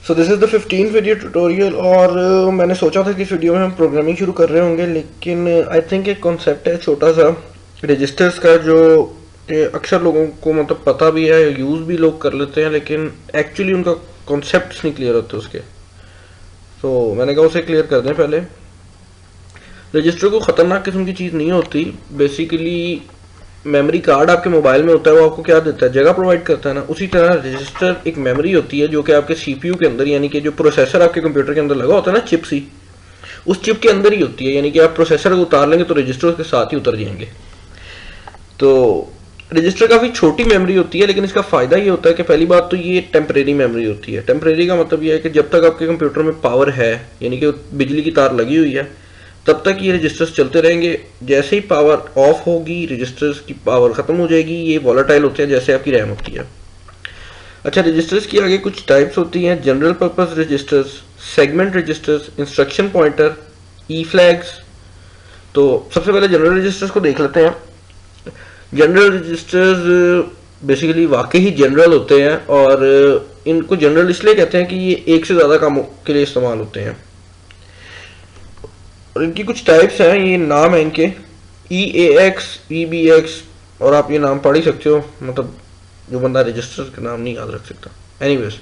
So this is the 15th video tutorial और मैंने सोचा था कि इस वीडियो में हम प्रोग्रामिंग शुरू कर रहे होंगे, लेकिन आई थिंक एक कॉन्सेप्ट है छोटा सा रजिस्टर्स का जो अक्सर लोगों को मतलब पता भी है, यूज़ भी लोग कर लेते हैं, लेकिन एक्चुअली उनका कॉन्सेप्ट नहीं क्लियर होते उसके। तो मैंने कहा उसे क्लियर कर दें पहले। रजिस्टर को ख़तरनाक किस्म की चीज़ नहीं होती। बेसिकली मेमोरी कार्ड आपके मोबाइल में होता है, वो आपको क्या देता है, जगह प्रोवाइड करता है ना। उसी तरह रजिस्टर एक मेमोरी होती है जो कि आपके सीपीयू के अंदर, यानी कि जो प्रोसेसर आपके कंप्यूटर के अंदर लगा होता है ना, चिप सी, उस चिप के अंदर ही होती है। यानी कि आप प्रोसेसर को उतार लेंगे तो रजिस्टर उसके साथ ही उतर जाएंगे। तो रजिस्टर काफ़ी छोटी मेमोरी होती है, लेकिन इसका फ़ायदा ये होता है कि पहली बात तो ये टेम्परेरी मेमोरी होती है। टेम्परेरी का मतलब ये है कि जब तक आपके कंप्यूटर में पावर है, यानी कि बिजली की तार लगी हुई है, तब तक ये रजिस्टर्स चलते रहेंगे। जैसे ही पावर ऑफ होगी, रजिस्टर्स की पावर ख़त्म हो जाएगी। ये वॉलेटाइल होते हैं जैसे आपकी रैम होती है। अच्छा, रजिस्टर्स की आगे कुछ टाइप्स होती हैं: general purpose registers, segment registers, instruction pointer, E flags. तो सबसे पहले जनरल रजिस्टर्स को देख लेते हैं। जनरल रजिस्टर्स बेसिकली वाकई ही जनरल होते हैं, और इनको जनरल इसलिए कहते हैं कि ये एक से ज़्यादा कामों के लिए इस्तेमाल होते हैं। और इनकी कुछ टाइप्स हैं, ये नाम है इनके: EAX, EBX, और आप ये नाम पढ़ ही सकते हो, मतलब जो बंदा रजिस्टर का नाम नहीं याद रख सकता। एनीवेज,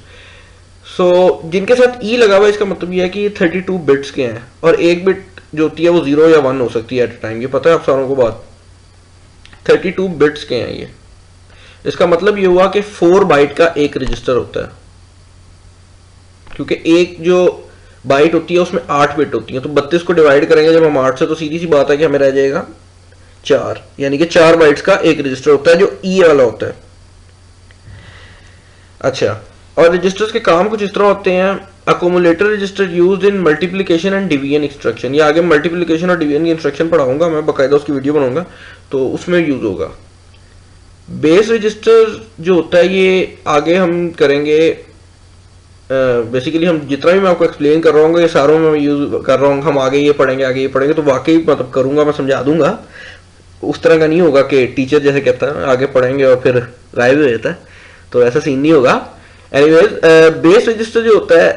सो जिनके साथ ई लगा हुआ है, इसका मतलब ये है कि ये 32 बिट्स के हैं, और एक बिट जो होती है वो 0 या 1 हो सकती है एट ए टाइम। ये पता है आप सारों को बात। 32 बिट्स के हैं ये। इसका मतलब ये हुआ कि 4 बाइट का एक रजिस्टर होता है, क्योंकि एक जो बाइट होती है उसमें 8 बिट होती है। तो 32 को डिवाइड करेंगे जब हम 8 से, तो सीधी सी बात है कि हमें रह जाएगा 4, यानी कि 4 बाइट्स का एक रजिस्टर होता है जो ई वाला होता है। अच्छा, और रजिस्टर्स के काम कुछ इस तरह होते हैं: accumulator register used in multiplication and division instruction. ये आगे मल्टीप्लिकेशन और डिवीजन की इंस्ट्रक्शन पढ़ाऊंगा मैं, बाकायदा उसकी वीडियो बनाऊंगा, तो उसमें यूज होगा। बेस रजिस्टर जो होता है ये आगे हम करेंगे। बेसिकली हम जितना भी मैं आपको एक्सप्लेन कर रहा हूँ, ये सारों में मैं यूज कर रहा हूँ। हम आगे ये पढ़ेंगे, तो वाकई मतलब करूंगा, मैं समझा दूंगा। उस तरह का नहीं होगा कि टीचर जैसे कहता है आगे पढ़ेंगे और फिर गायब हो जाता है, तो ऐसा सीन नहीं होगा। एनीवेज, बेस रजिस्टर जो होता है,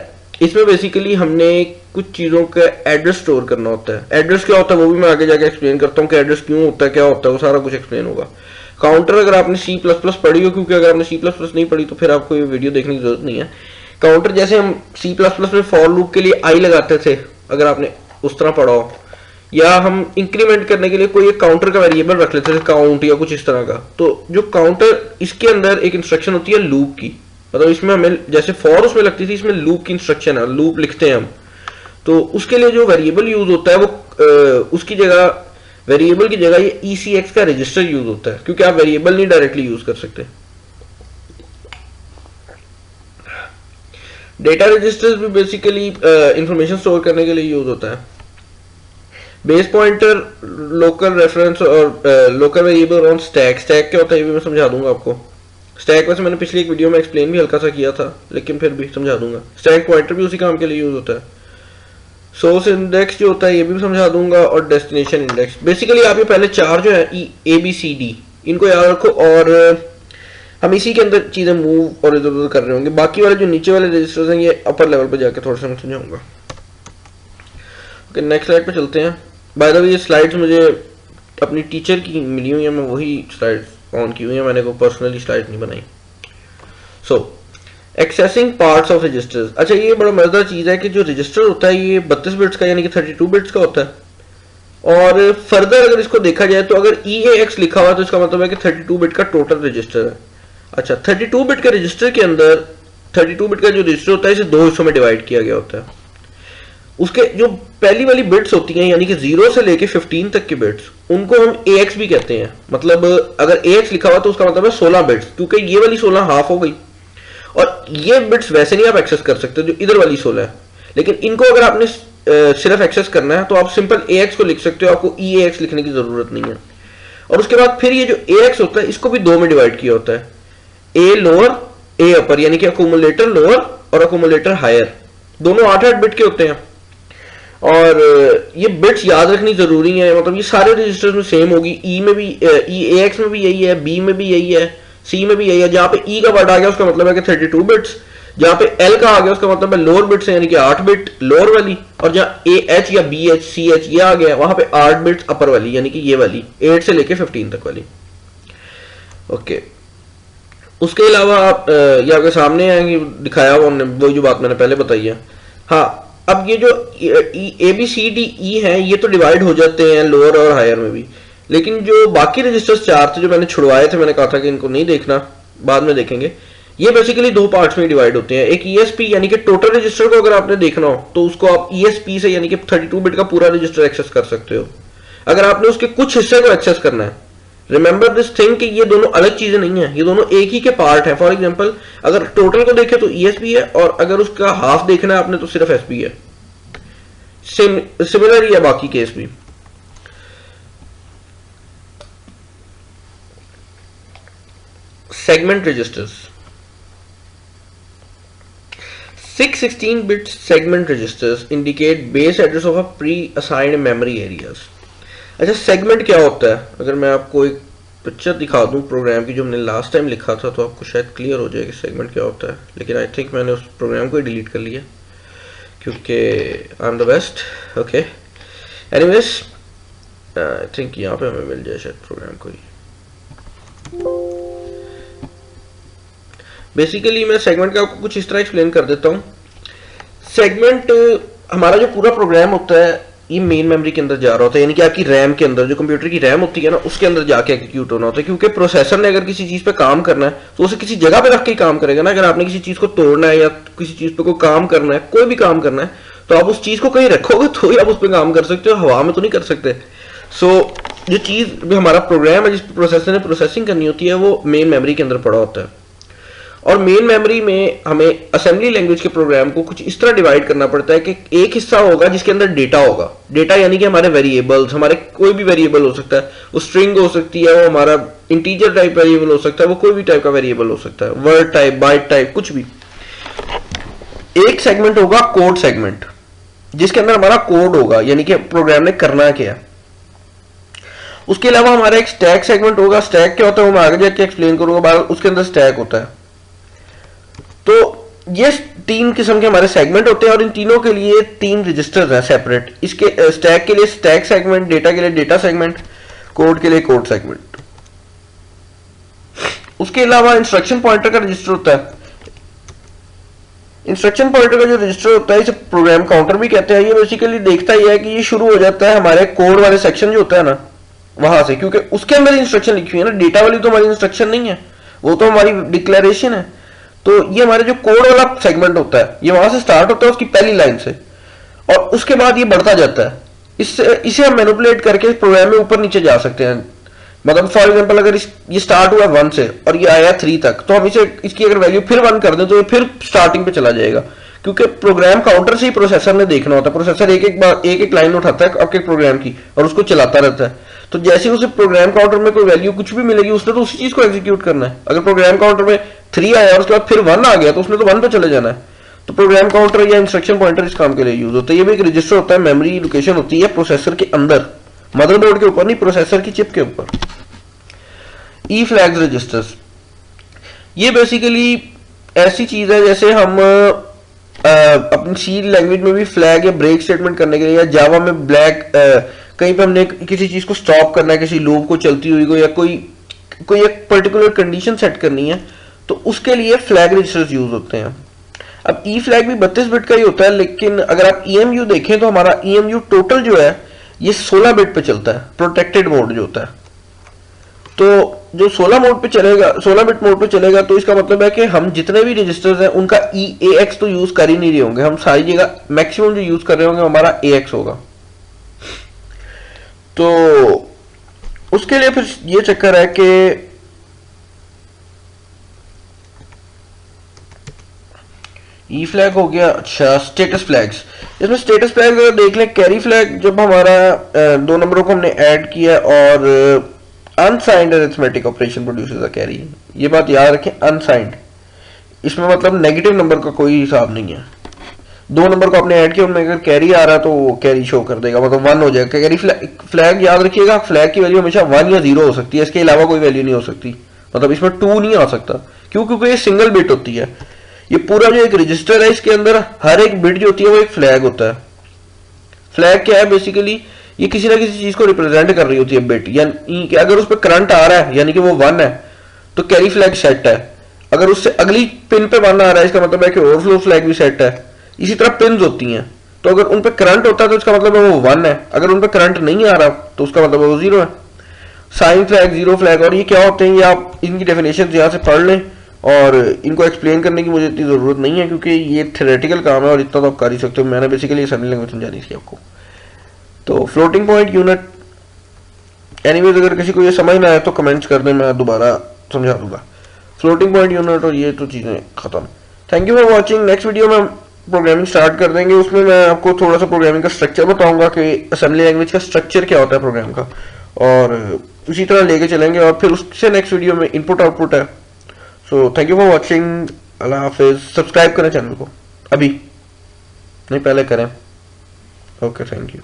इसमें बेसिकली हमने कुछ चीज़ों का एड्रेस स्टोर करना होता है। एड्रेस क्या होता है वो भी मैं आगे जाके एक्सप्लेन करता हूँ कि एड्रेस क्यों होता है, क्या होता है, वो सारा कुछ एक्सप्लेन होगा। काउंटर, अगर आपने C++ पढ़ी हो, क्योंकि अगर आपने C++ नहीं पढ़ी तो फिर आपको ये वीडियो देखने की जरूरत नहीं है। काउंटर जैसे हम C++ में फॉर लूप के लिए आई लगाते थे, अगर आपने उस तरह पढ़ा हो, या हम इंक्रीमेंट करने के लिए कोई एक काउंटर का वेरिएबल रख लेते थे, काउंट या कुछ इस तरह का। तो जो काउंटर, इसके अंदर एक इंस्ट्रक्शन होती है लूप की, मतलब इसमें हमें जैसे फॉर उसमें लगती थी, इसमें लूप की इंस्ट्रक्शन है, लूप लिखते हैं हम। तो उसके लिए जो वेरिएबल यूज होता है वो उसकी जगह, वेरिएबल की जगह ये ECX का रजिस्टर यूज होता है, क्योंकि आप वेरिएबल नहीं डायरेक्टली यूज कर सकते। डेटा रजिस्टर्स भी बेसिकली इंफॉर्मेशन स्टोर करने के लिए यूज होता है। बेस पॉइंटर, लोकल रेफरेंस और local variable on stack. Stack क्या होता है ये भी मैं समझा दूंगा आपको। स्टैक वैसे मैंने पिछली एक वीडियो में एक्सप्लेन भी हल्का सा किया था, लेकिन फिर भी समझा दूंगा। स्टैक पॉइंटर भी उसी काम के लिए यूज होता है। सोर्स इंडेक्स जो होता है ये भी समझा दूंगा, और डेस्टिनेशन इंडेक्स। बेसिकली आप ये पहले 4 जो है ABCD, इनको याद रखो, और हम इसी के अंदर चीजें मूव और इधर उधर कर रहे होंगे। बाकी वाले जो नीचे वाले रजिस्टर्स हैं ये अपर लेवल पे जाके थोड़ा सा मैं समझाऊंगा। ओके, नेक्स्ट स्लाइड पे चलते हैं। बाय द वे, ये स्लाइड्स मुझे अपनी टीचर की मिली हुई है, मैं वही स्लाइड्स ऑन की हुई है, मैंने कोई पर्सनली स्लाइड नहीं बनाई। सो एक्सेसिंग पार्ट्स ऑफ रजिस्टर्स। अच्छा, ये बड़ा मजेदार चीज है कि जो रजिस्टर होता है ये 32 बिट्स का, यानी कि 32 बिट्स का होता है। और फर्दर अगर इसको देखा जाए तो अगर EAX लिखा हुआ है तो इसका मतलब है कि 32 बिट का टोटल रजिस्टर है। अच्छा, 32 बिट के रजिस्टर के अंदर 32 बिट का जो रजिस्टर होता है इसे 2 हिस्सों में डिवाइड किया गया होता है। उसके जो पहली वाली बिट्स होती हैं, यानी कि 0 से लेके 15 तक के बिट्स, उनको हम AX भी कहते हैं। मतलब अगर AX लिखा हुआ तो उसका मतलब है 16 बिट्स, क्योंकि ये वाली 16 हाफ हो गई, और ये बिट्स वैसे नहीं आप एक्सेस कर सकते जो इधर वाली 16 है। लेकिन इनको अगर आपने सिर्फ एक्सेस करना है तो आप सिंपल AX को लिख सकते हो, आपको EAX लिखने की जरूरत नहीं है। और उसके बाद फिर ये जो AX होता है इसको भी 2 में डिवाइड किया होता है, A लोअर A अपर, यानी कि अकोमुलेटर लोअर और अकोमुलेटर हायर। दोनों 8-8 बिट के होते हैं, और ये बिट्स याद रखनी जरूरी है। मतलब ये सारे रजिस्टर्स में सेम होगी। ई में भी, AX में भी यही है, B में भी यही है, C में भी यही है। जहां पे E का वर्ड आ गया उसका मतलब है कि 32 बिट्स, जहां पे एल का आ गया उसका मतलब है लोअर बिट्स यानी कि 8 बिट लोअर वाली, और जहां ए एच या बी एच सी एच ये आ गया वहां पे 8 बिट्स अपर वाली यानी कि ये वाली 8 से लेके 15 तक वाली। ओके, उसके अलावा आप ये आपके सामने आएंगे दिखाया हुआ हमने वो जो बात मैंने पहले बताई है। हाँ, अब ये जो A B C D E है ये तो डिवाइड हो जाते हैं लोअर और हायर में भी, लेकिन जो बाकी रजिस्टर्स 4 थे जो मैंने छुड़वाए थे, मैंने कहा था कि इनको नहीं देखना, बाद में देखेंगे, ये बेसिकली 2 पार्ट्स में डिवाइड होते हैं। एक ईएसपी यानी कि टोटल रजिस्टर को अगर आपने देखना हो तो उसको आप ईएसपी से यानी कि 32 बिट का पूरा रजिस्टर एक्सेस कर सकते हो। अगर आपने उसके कुछ हिस्से को एक्सेस करना है, रिमेंबर दिस थिंग कि ये दोनों अलग चीजें नहीं है, ये दोनों एक ही के पार्ट है। फॉर एग्जांपल अगर टोटल को देखें तो ईएसपी है, और अगर उसका हाफ देखना है आपने तो सिर्फ एसपी है। सिमिलर ही है बाकी केस भी। Segment registers, 616-bit segment registers indicate base address of a pre-assigned memory areas। अच्छा, सेगमेंट क्या होता है? अगर मैं आपको एक पिक्चर दिखा दूं प्रोग्राम की जो हमने लास्ट टाइम लिखा था तो आपको शायद क्लियर हो जाए कि सेगमेंट क्या होता है, लेकिन आई थिंक मैंने उस प्रोग्राम को ही डिलीट कर लिया क्योंकि I am the best. Okay, anyways I think यहाँ पे हमें मिल जाए शायद प्रोग्राम को ही। बेसिकली मैं सेगमेंट का आपको कुछ इस तरह एक्सप्लेन कर देता हूँ। सेगमेंट हमारा जो पूरा प्रोग्राम होता है ये मेन मेमोरी के अंदर जा रहा होता है, यानी कि आपकी रैम के अंदर, जो कंप्यूटर की रैम होती है ना, उसके अंदर जाके एग्जीक्यूट होना होता है। क्योंकि प्रोसेसर ने अगर किसी चीज पे काम करना है तो उसे किसी जगह पे रख के ही काम करेगा ना। अगर आपने किसी चीज को तोड़ना है या किसी चीज पे कोई काम करना है, कोई भी काम करना है, तो आप उस चीज को कहीं रखोगे तो ही आप उस पर काम कर सकते हो, हवा में तो नहीं कर सकते। सो जो चीज भी हमारा प्रोग्राम है जिस प्रोसेसर ने प्रोसेसिंग करनी होती है वो मेन मेमोरी के अंदर पड़ा होता है। और मेन मेमोरी में हमें असेंबली लैंग्वेज के प्रोग्राम को कुछ इस तरह डिवाइड करना पड़ता है कि एक हिस्सा होगा जिसके अंदर डेटा होगा। डेटा यानी कि हमारे वेरिएबल्स, हमारे कोई भी वेरिएबल हो सकता है, वो स्ट्रिंग हो सकती है, वो हमारा इंटीजर टाइप वेरिएबल हो सकता है, वो कोई भी टाइप का वेरिएबल हो सकता है, वर्ड टाइप, बाइट टाइप, कुछ भी। एक सेगमेंट होगा कोड सेगमेंट, जिसके अंदर हमारा कोड होगा, यानी कि प्रोग्राम ने करना क्या है। उसके अलावा हमारा एक स्टैक सेगमेंट होगा। स्टैक क्या होता है वो मैं आगे जाके एक्सप्लेन करूंगा, उसके अंदर स्टैक होता है। तो ये 3 किस्म के हमारे सेगमेंट होते हैं और इन तीनों के लिए 3 रजिस्टर्स हैं सेपरेट। इसके स्टैक के लिए स्टैक सेगमेंट, डेटा के लिए डेटा सेगमेंट, कोड के लिए कोड सेगमेंट। उसके अलावा इंस्ट्रक्शन पॉइंटर का रजिस्टर होता है। इंस्ट्रक्शन पॉइंटर का जो रजिस्टर होता है इसे प्रोग्राम काउंटर भी कहते हैं। ये बेसिकली देखता ही है कि ये शुरू हो जाता है हमारे कोड वाले सेक्शन जो होता है ना वहां से, क्योंकि उसके अंदर इंस्ट्रक्शन लिखी हुई है ना। डेटा वाली तो हमारी इंस्ट्रक्शन नहीं है, वो तो हमारी डिक्लेरेशन है। तो ये हमारे जो कोड वाला सेगमेंट होता है ये वहां से स्टार्ट होता है उसकी पहली लाइन से, और उसके बाद ये बढ़ता जाता है। इसे हम मैनिपुलेट करके प्रोग्राम में ऊपर नीचे जा सकते हैं। मतलब फॉर एग्जांपल अगर ये स्टार्ट हुआ 1 से और ये आया 3 तक, तो हम इसकी अगर वैल्यू फिर 1 कर दें तो ये फिर स्टार्टिंग पे चला जाएगा, क्योंकि प्रोग्राम काउंटर से ही प्रोसेसर ने देखना होता है। प्रोसेसर एक लाइन उठाता है आपके प्रोग्राम की और उसको चलाता रहता है। तो जैसे उसे प्रोग्राम काउंटर में कोई वैल्यू कुछ भी मिलेगी उसने तो उसी चीज को एग्जीक्यूट करना है। अगर प्रोग्राम काउंटर में 3 आया और उसके बाद फिर 1 आ गया तो उसने तो 1 पे चले जाना है। तो प्रोग्राम काउंटर या इंस्ट्रक्शन पॉइंटर इस काम के लिए यूज होता है। ये भी एक रजिस्टर होता है, मेमोरी लोकेशन होती है प्रोसेसर के अंदर, मदरबोर्ड के ऊपर नहीं, प्रोसेसर की चिप के ऊपर। ई फ्लैग्स रजिस्टर्स, ये बेसिकली ऐसी चीज है जैसे हम अपनी सी लैंग्वेज में भी फ्लैग या ब्रेक स्टेटमेंट करने के लिए, या जावा में कहीं पे हमने किसी चीज को स्टॉप करना है, किसी लूप को चलती हुई को, या कोई एक पर्टिकुलर कंडीशन सेट करनी है, तो उसके लिए फ्लैग रजिस्टर्स यूज होते हैं। अब ई फ्लैग भी 32 बिट का ही होता है, लेकिन अगर आप ईएमयू देखें तो हमारा ईएमयू टोटल जो है ये 16 बिट पे चलता है, प्रोटेक्टेड मोड जो होता है। तो जो 16 बिट मोड पे चलेगा, तो इसका मतलब है कि हम जितने भी रजिस्टर्स हैं उनका EAX तो यूज कर ही नहीं रहे होंगे। हम सारी जगह मैक्सिमम जो यूज कर रहे होंगे हमारा AX होगा। तो उसके लिए फिर ये चक्कर है कि ई फ्लैग हो गया। अच्छा, स्टेटस फ्लैग्स, इसमें स्टेटस फ्लैग अगर देख लें, कैरी फ्लैग जब हमारा 2 नंबरों को हमने ऐड किया और अनसाइंड अरिथमेटिक ऑपरेशन प्रोड्यूसेस अ कैरी, ये बात याद रखें, अनसाइंड, इसमें मतलब नेगेटिव नंबर का कोई हिसाब नहीं है। 2 नंबर को आपने ऐड किया, उनमें अगर कैरी आ रहा है तो वो कैरी शो कर देगा, मतलब 1 हो जाएगा। कैरी फ्लैग याद रखिएगा, फ्लैग की वैल्यू हमेशा 1 या 0 हो सकती है, इसके अलावा कोई वैल्यू नहीं हो सकती। मतलब इसमें 2 नहीं आ सकता, क्यों? क्योंकि ये सिंगल बिट होती है। ये पूरा जो एक रजिस्टर है इसके अंदर हर एक बिट जो होती है वो एक फ्लैग होता है। फ्लैग क्या है बेसिकली, ये किसी ना किसी चीज को रिप्रेजेंट कर रही होती है बिट, यानी कि अगर उस पर करंट आ रहा है यानी कि वो 1 है तो कैरी फ्लैग सेट है। अगर उससे अगली पिन पे 1 आ रहा है इसका मतलब है कि ओवरफ्लो फ्लैग भी सेट है। इसी तरह पिन्स होती हैं, तो अगर उन पर करंट होता है तो इसका मतलब है वो 1 है, अगर उन पर करंट नहीं आ रहा तो उसका मतलब है वो 0 है। साइन फ्लैग, जीरो फ्लैग, और ये क्या होते हैं ये आप इनकी डेफिनेशन यहाँ से पढ़ लें, और इनको एक्सप्लेन करने की मुझे इतनी ज़रूरत नहीं है क्योंकि ये थ्योरेटिकल काम है और इतना तो आप कर ही सकते हो। मैंने बेसिकली असेंबली लैंग्वेज समझानी थी आपको। तो फ्लोटिंग पॉइंट यूनिट, एनीवेज अगर किसी को ये समझ ना आए तो कमेंट्स कर दें, मैं दोबारा समझा दूंगा। फ्लोटिंग पॉइंट यूनिट और ये तो चीज़ें खत्म। Thank you for watching. Next video में प्रोग्रामिंग स्टार्ट कर देंगे, उसमें मैं आपको थोड़ा सा प्रोग्रामिंग का स्ट्रक्चर बताऊंगा कि असेंबली लैंग्वेज का स्ट्रक्चर क्या होता है प्रोग्राम का, और उसी तरह लेके चलेंगे। और फिर उससे नेक्स्ट वीडियो में इनपुट आउटपुट है। So thank you for watching. Allah Hafiz. Subscribe करें चैनल को, अभी नहीं पहले करें। Okay, thank you.